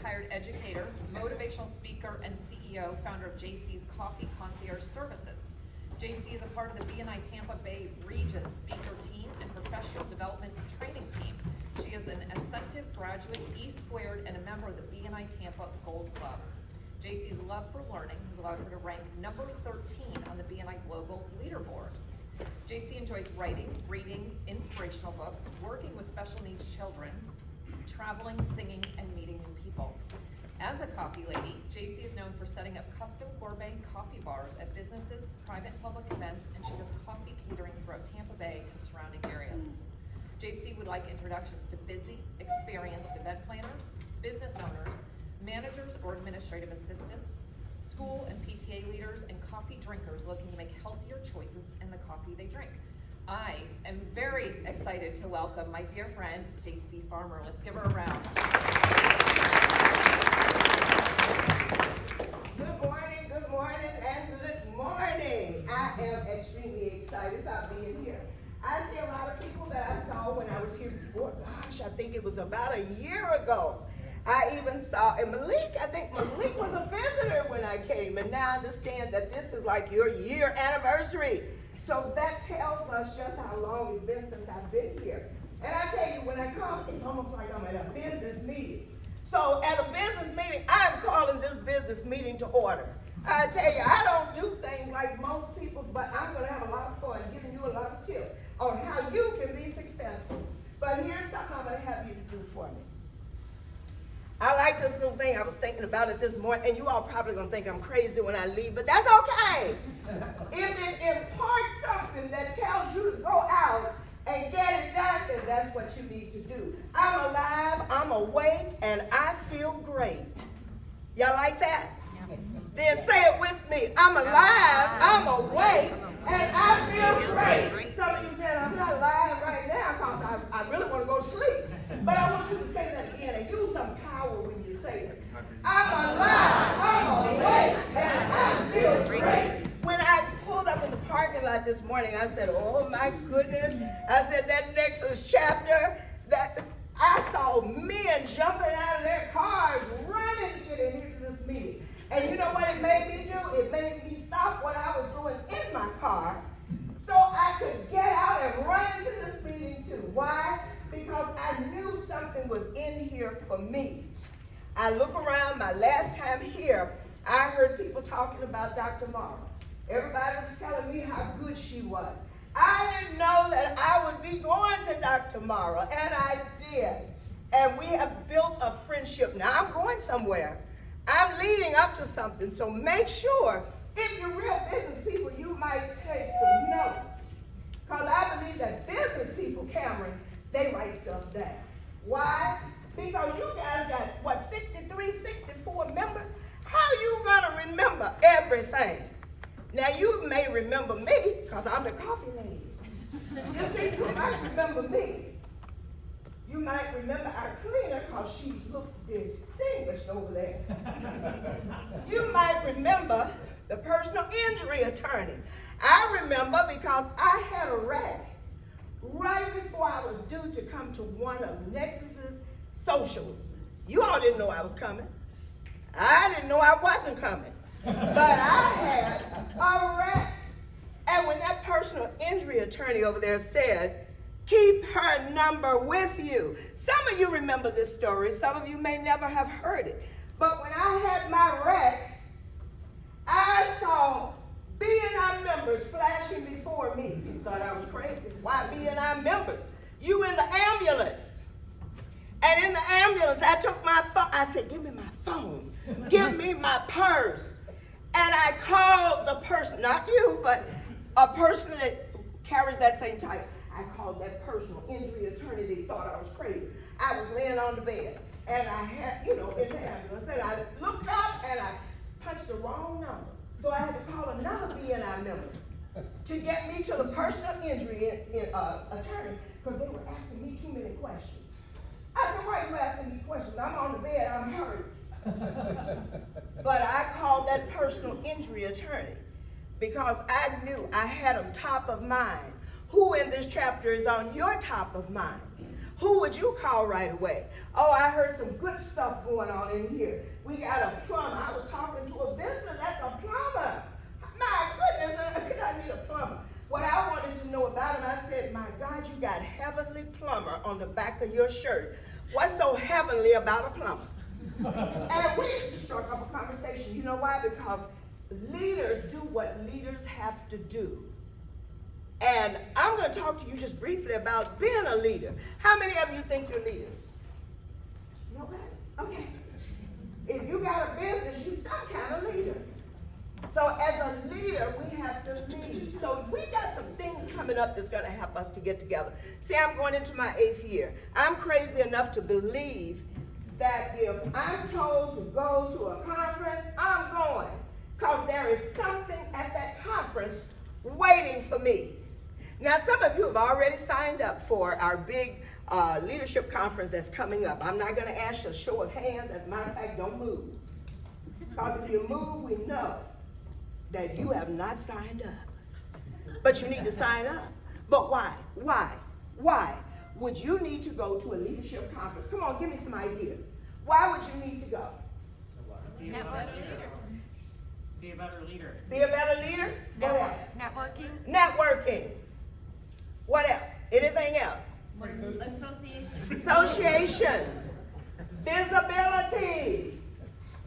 retired educator, motivational speaker, and CEO, founder of JC's Coffee Concierge Services. JC is a part of the BNI Tampa Bay Region speaker team and professional development training team. She is an Ascentive graduate, E-squared, and a member of the BNI Tampa Gold Club. JC's love for learning has allowed her to rank number 13 on the BNI Global Leaderboard. JC enjoys writing, reading inspirational books, working with special needs children, traveling, singing, and meeting new people. As a coffee lady, JC is known for setting up custom gourmet coffee bars at businesses, private and public events, and she does coffee catering throughout Tampa Bay and surrounding areas. JC would like introductions to busy, experienced event planners, business owners, managers or administrative assistants, school and PTA leaders, and coffee drinkers looking to make healthier choices in the coffee they drink. I am very excited to welcome my dear friend, JC Farmer. Let's give her a round. Good morning, and good morning. I am extremely excited about being here. I see a lot of people that I saw when I was here before. Gosh, I think it was about a year ago. I even saw, and Malik, I think Malik was a visitor when I came, and now I understand that this is like your year anniversary. So that tells us just how long it's been since I've been here. And I tell you, when I come, it's almost like I'm at a business meeting. So at a business meeting, I'm calling this business meeting to order. I tell you, I don't do things like most people, but I'm going to have a lot of fun giving you a lot of tips on how you can be successful. But here's something I'm going to have you to do for me. I like this little thing. I was thinking about it this morning, and you all probably going to think I'm crazy when I leave, but that's okay. If it imparts something that tells you to go out and get it done, then that's what you need to do. I'm alive, I'm awake, and I feel great. Y'all like that? Then say it with me. I'm alive, I'm awake, and I feel great. Some of you said, I'm not alive right now because I really want to go to sleep. But I want you to say that again and use some power when you say it. I'm alive, I'm awake, and I feel great. When I pulled up in the parking lot this morning, I said, oh my goodness. I said, that Nexus chapter, that I saw men jumping out of their cars, running to get in here to this meeting. And you know what it made me do? It made me stop what I was doing in my car so I could get out and run into this meeting too. Why? Because I knew something was in here for me. I look around, my last time here, I heard people talking about Dr. Mara. Everybody was telling me how good she was. I didn't know that I would be going to Dr. Mara, and I did. And we have built a friendship. Now I'm going somewhere. I'm leading up to something, so make sure, if you're real business people, you might take some notes. Because I believe that business people, Cameron, they write stuff down. Why? Because you guys got, what, 63, 64 members? How you gonna remember everything? Now you may remember me, because I'm the coffee lady. You see, you might remember me. You might remember our cleaner, because she looks distinguished over there. You might remember the personal injury attorney. I remember because I had a wreck right before I was due to come to one of Nexus's socials. You all didn't know I was coming. I didn't know I wasn't coming. But I had a wreck. And when that personal injury attorney over there said, keep her number with you. Some of you remember this story. Some of you may never have heard it. But when I had my wreck, I saw BNI members flashing before me. You thought I was crazy. Why BNI members? You in the ambulance. And in the ambulance, I took my phone. I said, give me my phone. Give me my purse. And I called the person, not you, but a person that carries that same title. I called that personal injury attorney. They thought I was crazy. I was laying on the bed, and I had, in the ambulance, and I looked up, and I punched the wrong number. So I had to call another BNI member to get me to the personal injury attorney, because they were asking me too many questions. I said, why are you asking me questions? I'm on the bed, I'm hurt. But I called that personal injury attorney because I knew I had them top of mind. Who in this chapter is on your top of mind? who would you call right away? Oh, I heard some good stuff going on in here. We got a plumber. I was talking to a visitor that's a plumber. My goodness, I said, I need a plumber. What I wanted to know about him, I said, my God, you got heavenly plumber on the back of your shirt. What's so heavenly about a plumber? And we struck up a conversation. You know why? Because leaders do what leaders have to do. And I'm going to talk to you just briefly about being a leader. How many of you think you're leaders? Nobody? Okay. If you got a business, you're some kind of leader. So as a leader, we have to lead. So we got some things coming up that's going to help us to get together. See, I'm going into my 8th year. I'm crazy enough to believe that if I'm told to go to a conference, I'm going. Because there is something at that conference waiting for me. Now, some of you have already signed up for our big leadership conference that's coming up. I'm not going to ask you a show of hands. As a matter of fact, don't move. Because if you move, we know that you have not signed up. But you need to sign up. But why? Why would you need to go to a leadership conference? Come on, give me some ideas. Why would you need to go? Be a better leader. Be a better leader. Be a better leader? What else? Networking. Networking. What else? Anything else? Associations. Visibility.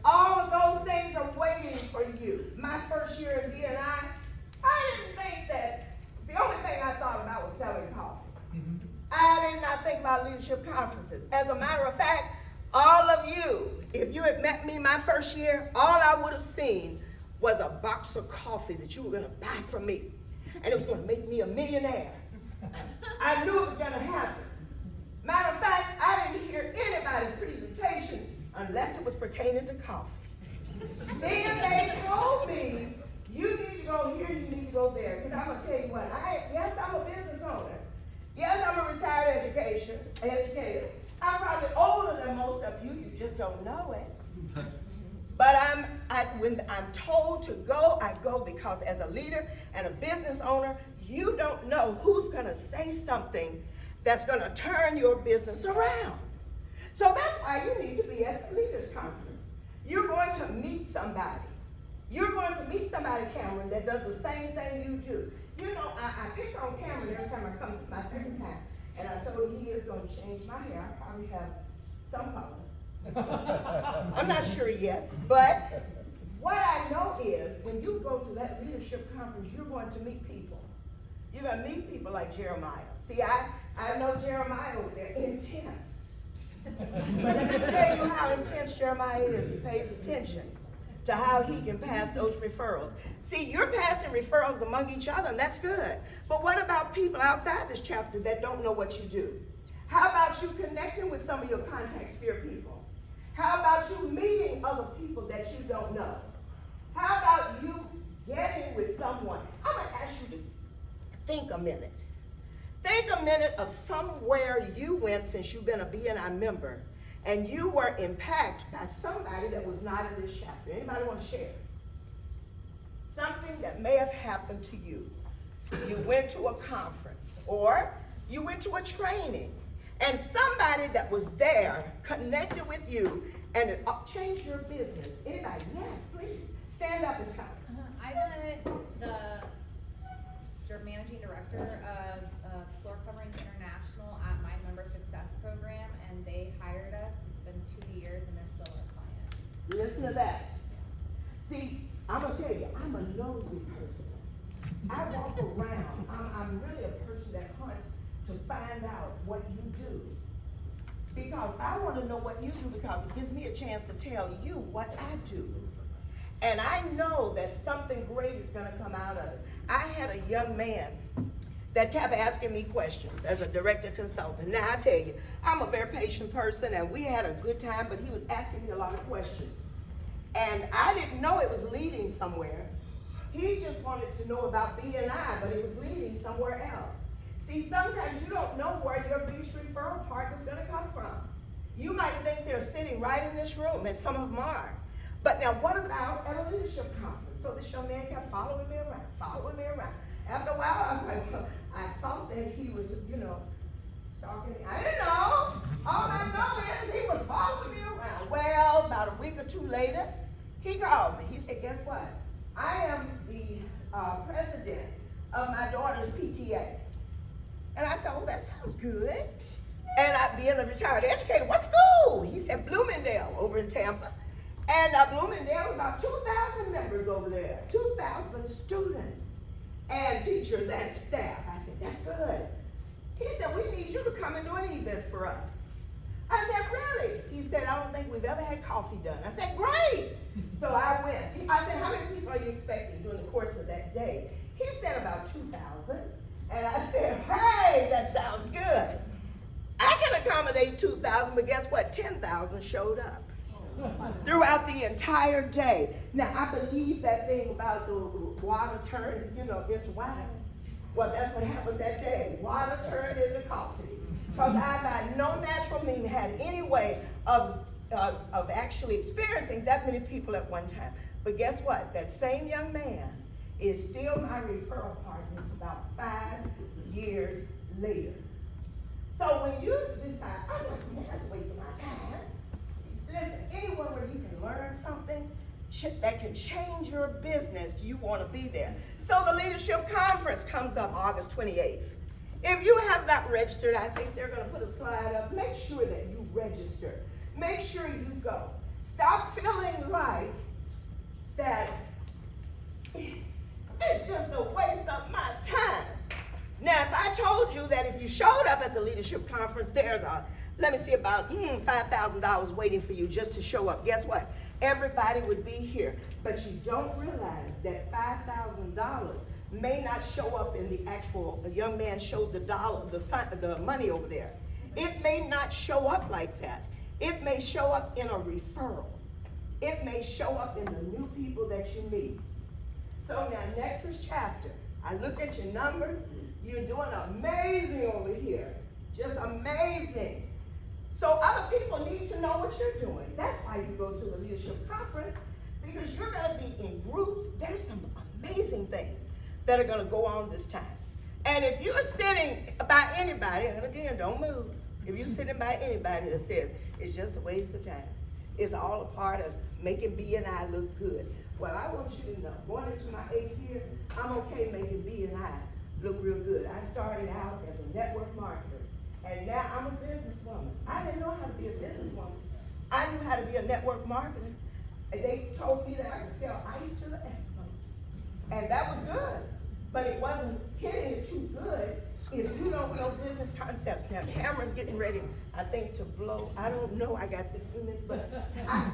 All of those things are waiting for you. My first year in B&I didn't think that, the only thing I thought about was selling coffee. I did not think about leadership conferences. As a matter of fact, all of you, if you had met me my first year, all I would have seen was a box of coffee that you were going to buy from me. And it was going to make me a millionaire. I knew it was going to happen. Matter of fact, I didn't hear anybody's presentation unless it was pertaining to coffee. Then they told me, you need to go here, you need to go there. Because I'm going to tell you what, yes, I'm a business owner. Yes, I'm a retired educator. I'm probably older than most of you, you just don't know it. But when I'm told to go, I go because as a leader and a business owner, you don't know who's going to say something that's going to turn your business around. So that's why you need to be at the Leaders Conference. You're going to meet somebody. You're going to meet somebody, Cameron, that does the same thing you do. You know, I pick on Cameron every time I come. It's my second time. And I told him he is going to change my hair. I probably have some color. I'm not sure yet. But what I know is when you go to that leadership conference, you're going to meet people. You're going to meet people like Jeremiah. See, I know Jeremiah over there, intense. But let me tell you how intense Jeremiah is. He pays attention to how he can pass those referrals. See, you're passing referrals among each other, and that's good. But what about people outside this chapter that don't know what you do? How about you connecting with some of your contact sphere people? How about you meeting other people that you don't know? How about you getting with someone? I'm going to ask you to think a minute. Think a minute of somewhere you went since you've been a BNI member, and you were impacted by somebody that was not in this chapter. Anybody want to share? Something that may have happened to you. You went to a conference, or you went to a training, and somebody that was there connected with you, and it changed your business. Anybody? Yes, please. Stand up and tell us. I met the managing director of Floor Coverings International at my member success program, and they hired us. It's been 2 years, and they're still our client. Listen to that. See, I'm going to tell you, I'm a nosy person. I walk around. I'm really a person that hunts to find out what you do. Because I want to know what you do because it gives me a chance to tell you what I do. And I know that something great is going to come out of it. I had a young man that kept asking me questions as a director consultant. Now, I tell you, I'm a very patient person, and we had a good time, but he was asking me a lot of questions. And I didn't know it was leading somewhere. He just wanted to know about B&I, but it was leading somewhere else. See, sometimes you don't know where your beach referral partner is going to come from. You might think they're sitting right in this room, and some of them are. But now, what about at a leadership conference? So this young man kept following me around. After a while, I was like, well, I thought that he was, Talking to me. I didn't know. All I know is he was following me around. Well, about a week or two later, he called me. He said, guess what? I am the president of my daughter's PTA. And I said, oh, that sounds good. And I, being a retired educator, what school? He said, Bloomingdale over in Tampa. And Bloomingdale, about 2,000 members over there, 2,000 students and teachers and staff. I said, that's good. He said, we need you to come and do an event for us. I said, really? He said, I don't think we've ever had coffee done. I said, great. So I went. I said, how many people are you expecting during the course of that day? He said about 2,000. And I said, hey, that sounds good. I can accommodate 2,000, but guess what? 10,000 showed up throughout the entire day. Now, I believe that thing about the water turned, into wine. Well, that's what happened that day. Water turned into coffee. Because I, by no natural means, had any way of actually experiencing that many people at one time. But guess what? That same young man is still my referral partner about 5 years later. So when you decide, I'm like, man, that's a waste of my time. Listen, anywhere where you can learn something that can change your business, you want to be there. So the leadership conference comes up August 28th. If you have not registered, I think they're going to put a slide up. Make sure that you register. Make sure you go. Stop feeling like that it's just a waste of my time. Now, if I told you that if you showed up at the leadership conference, there's about $5,000 waiting for you just to show up. Guess what? Everybody would be here. But you don't realize that $5,000 may not show up in the actual, a young man showed the money over there. It may not show up like that. It may show up in a referral. It may show up in the new people that you meet. So now, next is chapter. I look at your numbers. You're doing amazing over here. Just amazing. So other people need to know what you're doing. That's why you go to the leadership conference, because you're going to be in groups. There's some amazing things that are going to go on this time. And if you're sitting by anybody, and again, don't move. If you're sitting by anybody that says it's just a waste of time, it's all a part of making B&I look good. Well, I want you to know, going into my 8th year, I'm okay making B&I look real good. I started out as a network marketer, and now I'm a businesswoman. I didn't know how to be a businesswoman. I knew how to be a network marketer, and they told me that I could sell ice to the Eskimos, and that was good. But it wasn't hitting it too good if you don't know business concepts. Now, Tamara's getting ready, I think, to blow. I don't know. I got 16 minutes, but I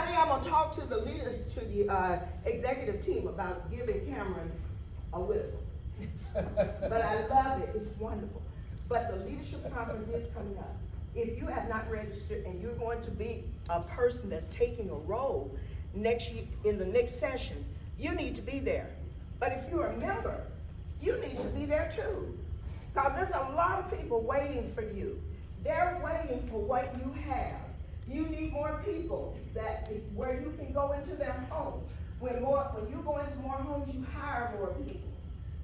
think I'm gonna talk to the leader, to the executive team about giving Cameron a whistle. But I love it. It's wonderful. But the leadership conference is coming up. If you have not registered and you're going to be a person that's taking a role next year in the next session, you need to be there. But if you're a member, you need to be there too. Because there's a lot of people waiting for you. They're waiting for what you have. You need more people where you can go into their homes. When you go into more homes, you hire more people.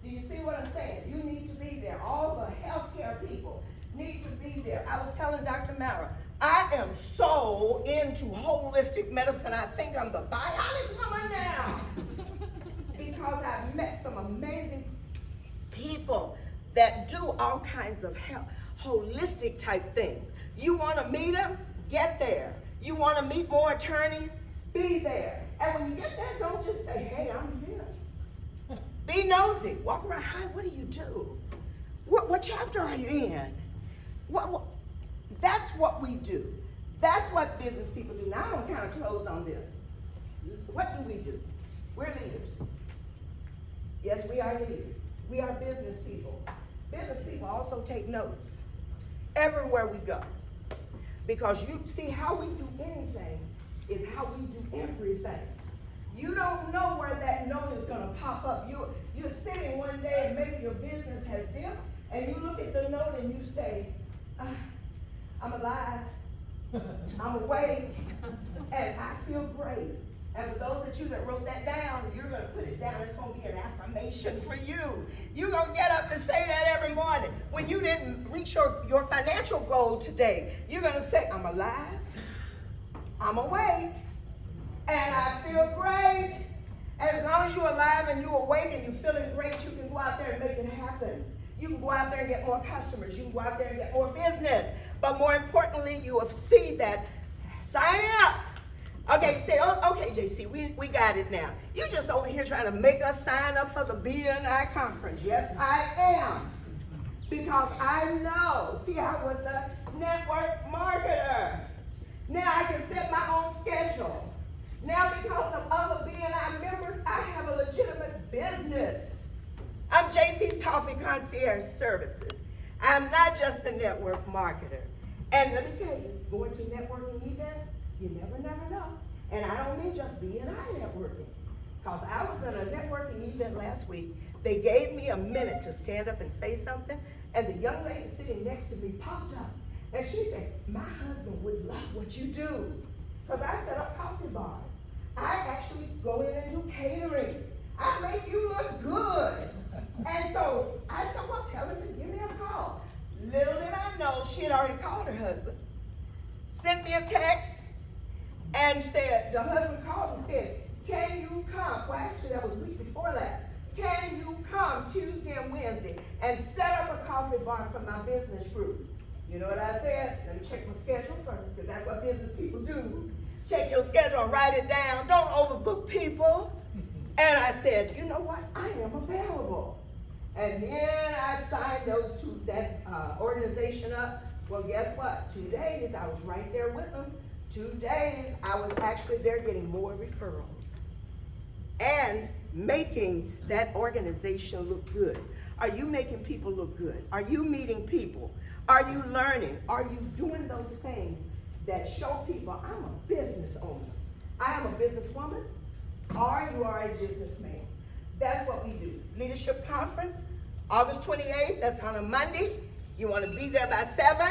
Do you see what I'm saying? You need to be there. All the healthcare people need to be there. I was telling Dr. Mara, I am so into holistic medicine. I think I'm the bionic woman now. Because I've met some amazing people that do all kinds of holistic type things. You want to meet them? Get there. You want to meet more attorneys? Be there. And when you get there, don't just say, hey, I'm here. Be nosy. Walk around. Hi, what do you do? What chapter are you in? That's what we do. That's what business people do. Now I'm going to kind of close on this. What do we do? We're leaders. Yes, we are leaders. We are business people. Business people also take notes everywhere we go. Because you see, how we do anything is how we do everything. You don't know where that note is going to pop up. You're sitting one day and maybe your business has dipped, and you look at the note and you say, I'm alive, I'm awake, and I feel great. And for those of you that wrote that down, you're going to put it down. It's going to be an affirmation for you. You're going to get up and say that every morning. When you didn't reach your financial goal today, you're going to say, I'm alive, I'm awake, and I feel great. As long as you're alive and you're awake and you're feeling great, you can go out there and make it happen. You can go out there and get more customers. You can go out there and get more business. But more importantly, you will see that signing up. Okay, you say, oh, okay, JC, we got it now. You just over here trying to make us sign up for the BNI conference. Yes, I am. Because I know. See, I was the network marketer. Now I can set my own schedule. Now because of other BNI members, I have a legitimate business. I'm JC's Coffee Concierge Services. I'm not just a network marketer. And let me tell you, going to networking events, you never know. And I don't mean just BNI networking. Because I was at a networking event last week. They gave me a minute to stand up and say something, and the young lady sitting next to me popped up. And she said, my husband would love what you do. Because I set up coffee bars. I actually go in and do catering. I make you look good. And so I said, well, tell him to give me a call. Little did I know, she had already called her husband, sent me a text, and said, the husband called and said, can you come? Well, actually, that was a week before that. Can you come Tuesday and Wednesday and set up a coffee bar for my business group? You know what I said? Let me check my schedule first, because that's what business people do. Check your schedule and write it down. Don't overbook people. And I said, you know what? I am available. And then I signed that organization up. Well, guess what? 2 days, I was right there with them. 2 days, I was actually there getting more referrals and making that organization look good. Are you making people look good? Are you meeting people? Are you learning? Are you doing those things that show people I'm a business owner? I am a businesswoman, or you are a businessman. That's what we do. Leadership Conference, August 28th, that's on a Monday. You want to be there by 7,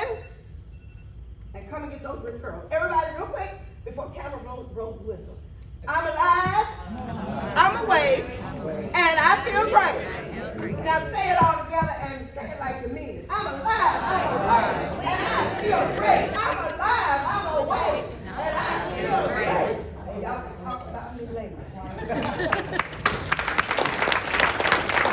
and come and get those referrals. Everybody, real quick, before camera rolls the whistle. I'm alive, I'm awake, and I feel great. Now say it all together and say it like you mean it. I'm alive, I'm awake, and I feel great. I'm alive, I'm awake, and I feel great. And y'all can talk about me later.